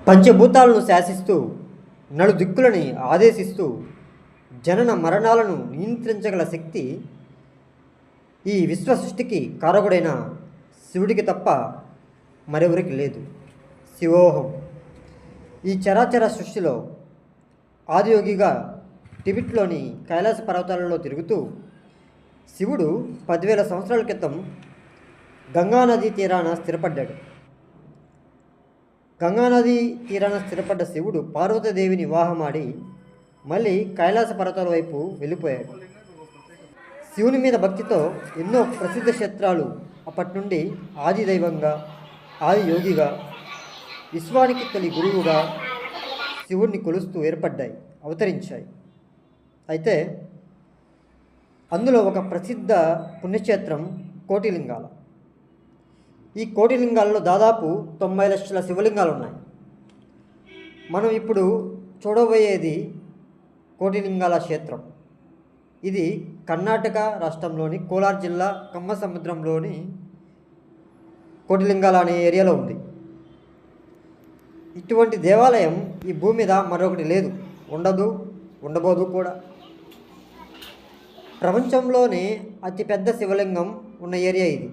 పంచభూతాలను శాసిస్తూ నలుదిక్కులని ఆదేశిస్తూ జనన మరణాలను నియంత్రించగల శక్తి ఈ విశ్వ సృష్టికి కారకుడైన శివుడికి తప్ప మరెవరికి లేదు. శివోహం. ఈ చరాచర సృష్టిలో ఆదియోగిగా టిబెట్లోని కైలాస పర్వతాలలో తిరుగుతూ శివుడు 10,000 సంవత్సరాల క్రితం గంగానదీ తీరాన స్థిరపడ్డాడు. గంగానదీ తీరాన స్థిరపడ్డ శివుడు పార్వతీదేవిని వివాహమాడి మళ్ళీ కైలాస పర్వతాల వైపు వెళ్ళిపోయాడు. శివుని మీద భక్తితో ఎన్నో ప్రసిద్ధ క్షేత్రాలు అప్పటి నుండి ఆది దైవంగా, ఆది యోగిగా, విశ్వానికి తొలి గురువుగా శివుడిని కొలుస్తూ ఏర్పడ్డాయి, అవతరించాయి. అయితే అందులో ఒక ప్రసిద్ధ పుణ్యక్షేత్రం కోటిలింగాల. ఈ కోటిలింగాలలో దాదాపు 90 లక్షల శివలింగాలు ఉన్నాయి. మనం ఇప్పుడు చూడబోయేది కోటిలింగాల క్షేత్రం. ఇది కర్ణాటక రాష్ట్రంలోని కోలార్ జిల్లా కమ్మ సముద్రంలోని కోటిలింగాల అనే ఏరియాలో ఉంది. ఇటువంటి దేవాలయం ఈ భూమి మీద మరొకటి లేదు, ఉండదు, ఉండబోదు కూడా. ప్రపంచంలోనే అతిపెద్ద శివలింగం ఉన్న ఏరియా ఇది.